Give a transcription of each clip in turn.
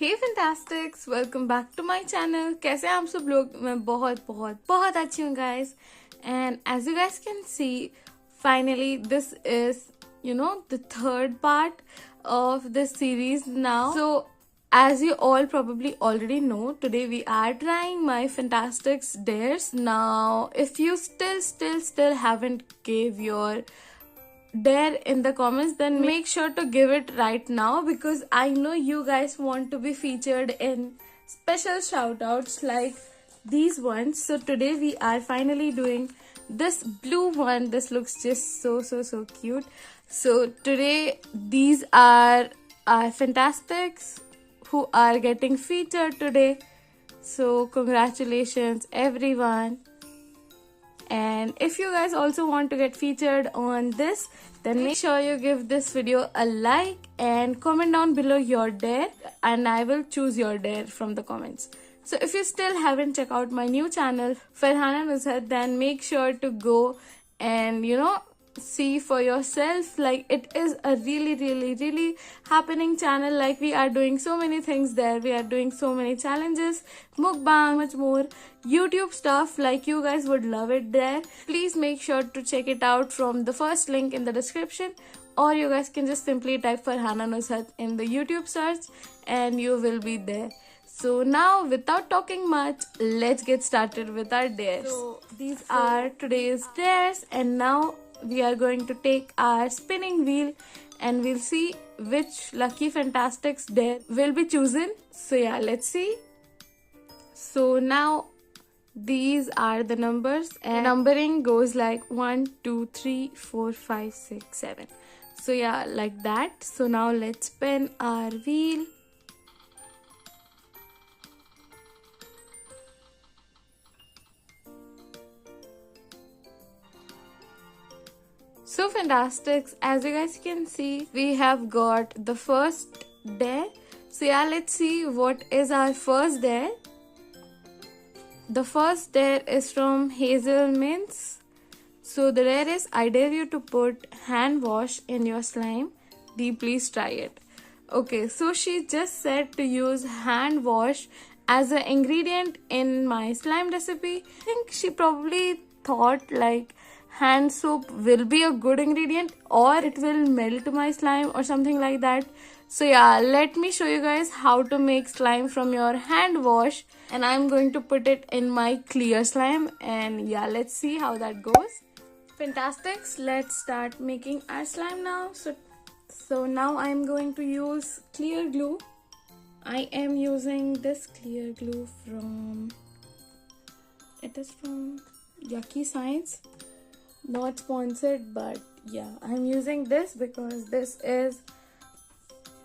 Hey fantastics, welcome back to my channel. कैसे हैं आप सब लोग? मैं बहुत बहुत बहुत अच्छी हूँ guys. And as you guys can see, finally this is the third part of this series now. So as you all probably already know, today we are trying my Fantastics dares. Now if you still haven't gave your dare in the comments, then make sure to give it right now, because I know you guys want to be featured in special shoutouts like these ones. So today we are finally doing this blue one. This looks just so cute. So today these are our Fantastics who are getting featured today. So congratulations everyone. And if you guys also want to get featured on this, then make sure you give this video a like and comment down below your dare, and I will choose your dare from the comments. So if you still haven't checked out my new channel Farhana Nusrat, then make sure to go and see for yourself. Like, it is a really happening channel. Like, we are doing so many things there. We are doing so many challenges, mukbang, much more YouTube stuff. Like, you guys would love it there. Please make sure to check it out from the first link in the description, or you guys can just simply type Farhana Nusrat in the YouTube search and you will be there. So now, without talking much, let's get started with our dares. So these are today's dares, and now we are going to take our spinning wheel and we'll see which lucky Fantastics dare will be chosen. So yeah, let's see. So now these are the numbers, and numbering goes like 1 2 3 4 5 6 7. So yeah, like that. So now let's spin our wheel. So Fantastics, as you guys can see, we have got the first dare. So yeah, let's see what is our first dare. The first dare is from Hazel Mints. So the dare is, I dare you to put hand wash in your slime. Please try it. Okay, so she just said to use hand wash as an ingredient in my slime recipe. I think she probably thought like hand soap will be a good ingredient, or it will melt my slime or something like that. So yeah, let me show you guys how to make slime from your hand wash, and I'm going to put it in my clear slime, and yeah, let's see how that goes. Fantastics, let's start making our slime now. So now I'm going to use clear glue. I am using this clear glue from Yucky Science. Not sponsored, but yeah, I'm using this because this is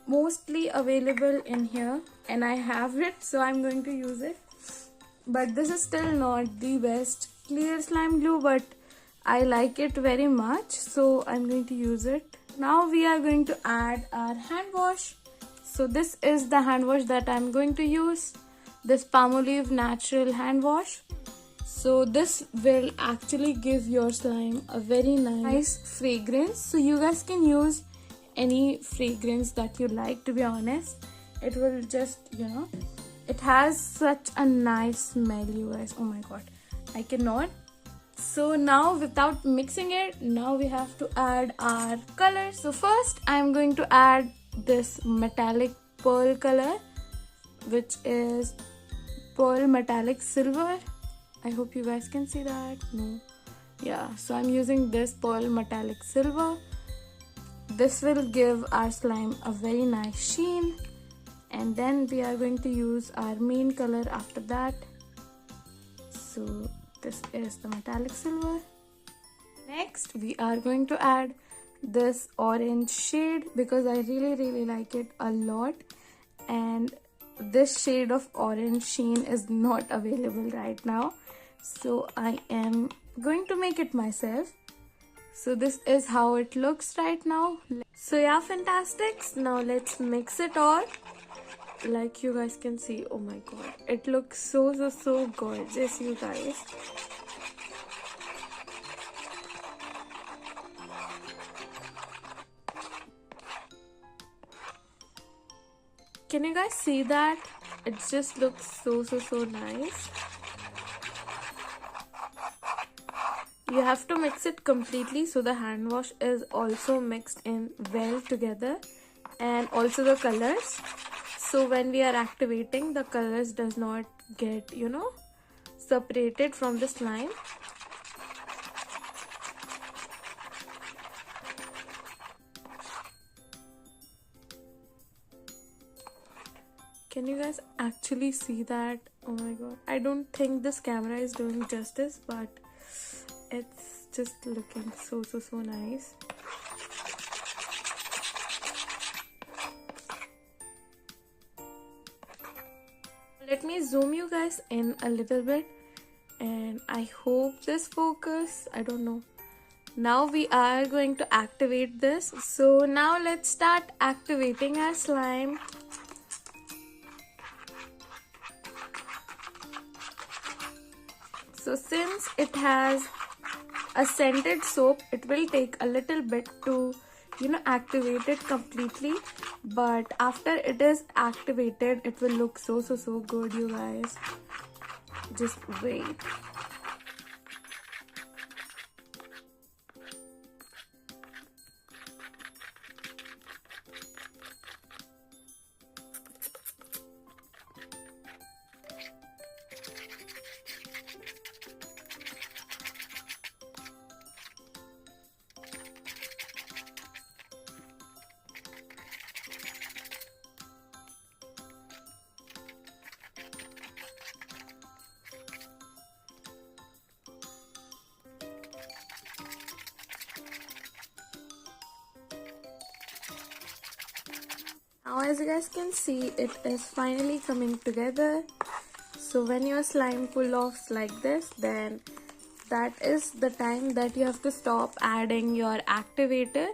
mostly available in here and I have it, so I'm going to use it. But this is still not the best clear slime glue, but I like it very much, so I'm going to use it. Now we are going to add our hand wash. So this is the hand wash that I'm going to use, this Palmolive natural hand wash. So this will actually give your slime a very nice fragrance. So you guys can use any fragrance that you like, to be honest. It will just, it has such a nice smell, you guys. Oh my god, I cannot. So now, without mixing it, now we have to add our color. So first I'm going to add this metallic pearl color, which is pearl metallic silver. I hope you guys can see that. No. Yeah, so I'm using this pearl metallic silver. This will give our slime a very nice sheen. And then we are going to use our main color after that. So this is the metallic silver. Next, we are going to add this orange shade because I really like it a lot. And this shade of orange sheen is not available right now, so I am going to make it myself. So this is how it looks right now. So yeah, Fantastics, now let's mix it all. Like you guys can see, oh my god, it looks so gorgeous, you guys. Can you guys see that? It just looks so nice. You have to mix it completely so the hand wash is also mixed in well together, and also the colors. So when we are activating, the colors does not get, separated from the slime. Can you guys actually see that? Oh my god. I don't think this camera is doing justice, but it's just looking so nice. Let me zoom you guys in a little bit, and I hope this focus. I don't know. Now we are going to activate this. So now let's start activating our slime. So since it has a scented soap, it will take a little bit to activate it completely, but after it is activated, it will look so good, you guys. Just wait. Now as you guys can see, it is finally coming together. So when your slime pull offs like this, then that is the time that you have to stop adding your activator.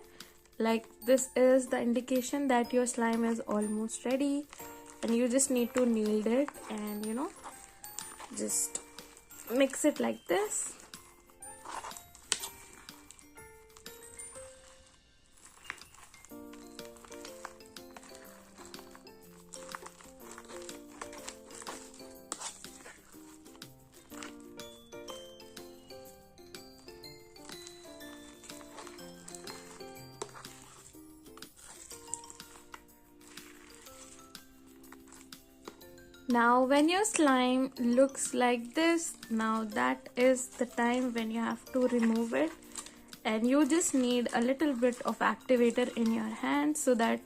Like, this is the indication that your slime is almost ready, and you just need to knead it and just mix it like this. Now when your slime looks like this, now that is the time when you have to remove it, and you just need a little bit of activator in your hand so that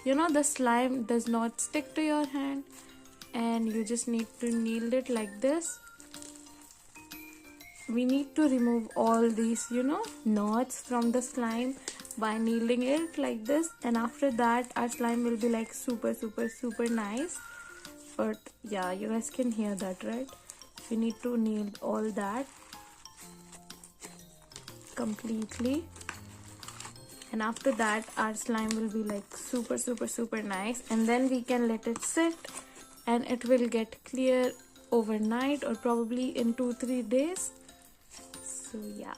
the slime does not stick to your hand, and you just need to knead it like this. We need to remove all these knots from the slime by kneading it like this, and after that our slime will be like super nice. But yeah, you guys can hear that, right? We need to knead all that completely, and after that our slime will be like super nice, and then we can let it sit and it will get clear overnight or probably in 2-3 days. So yeah,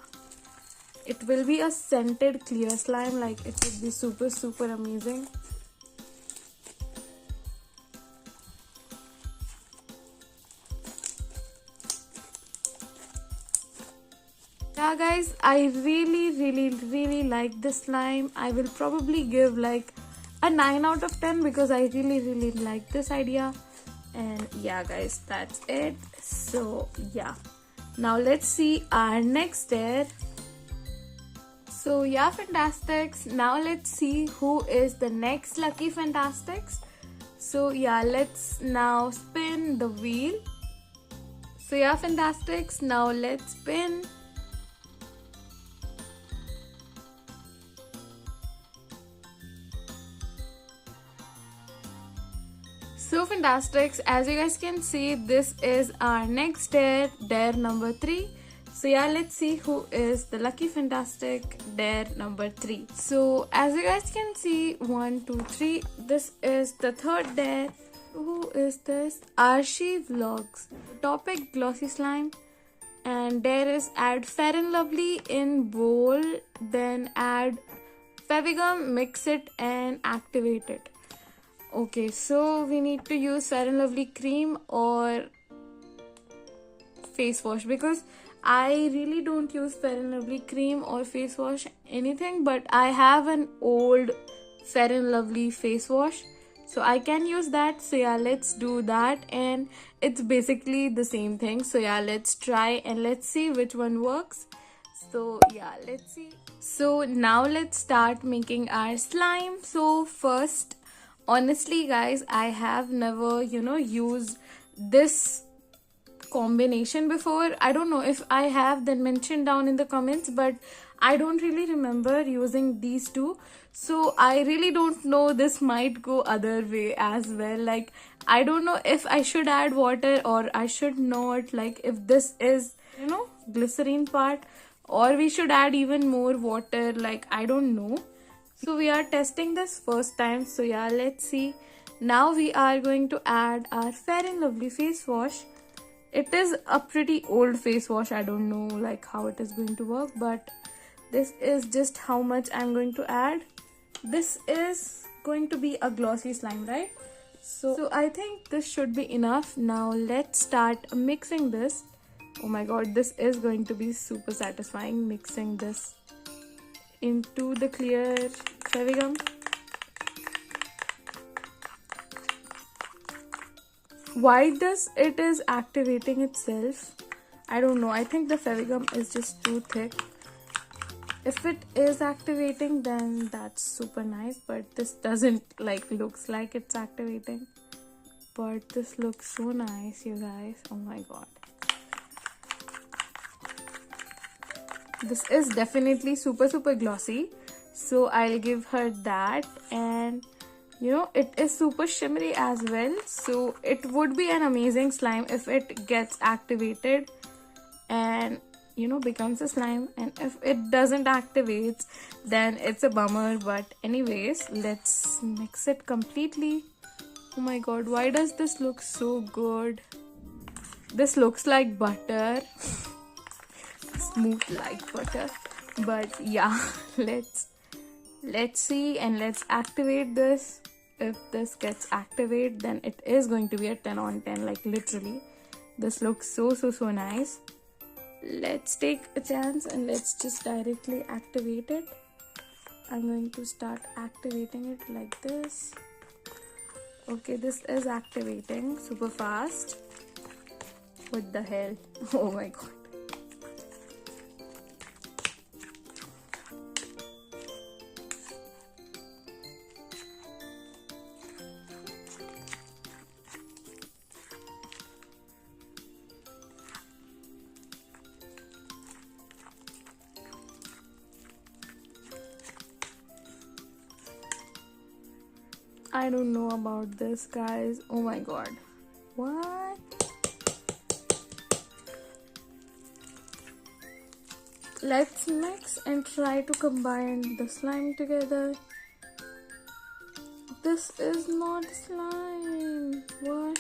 it will be a scented clear slime. Like, it would be super amazing. Yeah guys, I really like this slime. I will probably give like a 9 out of 10 because I really like this idea. And yeah guys, that's it. So yeah, now let's see our next dare. So yeah, Fantastics, now let's see who is the next lucky Fantastics. So yeah, let's now spin the wheel. So yeah, Fantastics, now let's spin. So Fantastics, as you guys can see, this is our next dare, dare number 3. So yeah, let's see who is the lucky Fantastic, dare number 3. So as you guys can see, 1, 2, 3, this is the third dare. Who is this? Arshi Vlogs. Topic, glossy slime. And dare is add Fair and Lovely in bowl, then add Fevigum, mix it and activate it. Okay, so we need to use Fair and Lovely cream or face wash, because I really don't use Fair and Lovely cream or face wash anything, but I have an old Fair and Lovely face wash, so I can use that. So yeah, let's do that, and it's basically the same thing. So yeah, let's try and let's see which one works. So yeah, let's see. So now let's start making our slime. So first, honestly guys, I have never used this combination before. I don't know if I have, then mention down in the comments, but I don't really remember using these two. So I really don't know, this might go other way as well. Like, I don't know if I should add water or I should not, like if this is glycerine part, or we should add even more water, like I don't know. So we are testing this first time. So yeah, let's see. Now we are going to add our Fair and Lovely face wash. It is a pretty old face wash. I don't know like how it is going to work, but this is just how much I'm going to add. This is going to be a glossy slime, right? So I think this should be enough. Now let's start mixing this. Oh my god, this is going to be super satisfying, mixing this into the clear Fevigum. Why does it is activating itself? I don't know. I think the Fevigum is just too thick. If it is activating, then that's super nice, but this doesn't looks like it's activating. But this looks so nice, you guys. Oh my god. This is definitely super glossy, so I'll give her that. And it is super shimmery as well, so it would be an amazing slime if it gets activated and becomes a slime. And if it doesn't activate, then it's a bummer. But anyways, let's mix it completely. Oh my god, why does this look so good? This looks like butter. Smooth like butter. But yeah, let's see and let's activate this. If this gets activated, then it is going to be a 10 on 10, like literally. This looks so nice. Let's take a chance and let's just directly activate it. I'm going to start activating it like this. Okay, this is activating super fast. What the hell? Oh my god. I don't know about this, guys. Oh my god. What? Let's mix and try to combine the slime together. This is not slime. What?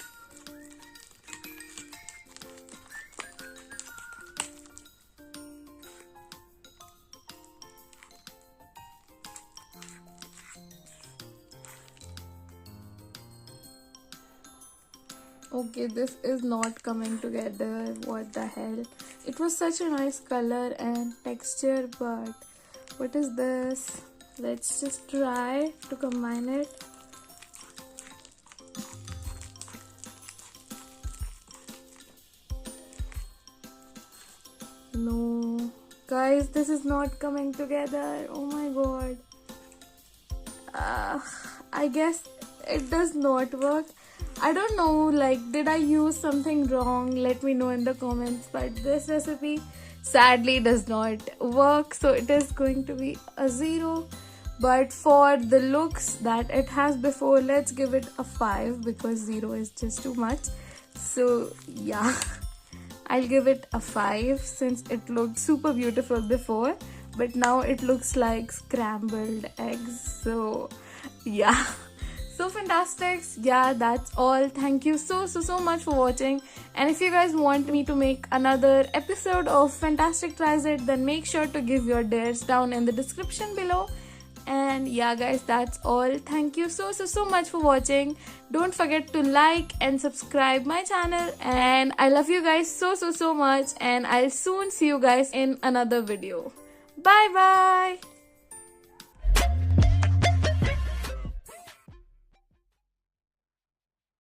Okay, this is not coming together. What the hell? It was such a nice color and texture, but what is this? Let's just try to combine it. No, guys, this is not coming together. Oh my god. I guess it does not work. I don't know, did I use something wrong? Let me know in the comments. But this recipe sadly does not work, so it is going to be a 0. But for the looks that it has before, let's give it a 5, because 0 is just too much. So yeah, I'll give it a 5 since it looked super beautiful before, but now it looks like scrambled eggs. So yeah. So fantastic. Yeah, that's all. Thank you so much for watching. And if you guys want me to make another episode of Fantastic Tries It, then make sure to give your dares down in the description below. And yeah guys, that's all. Thank you so much for watching. Don't forget to like and subscribe my channel, and I love you guys so much, and I'll soon see you guys in another video. Bye bye.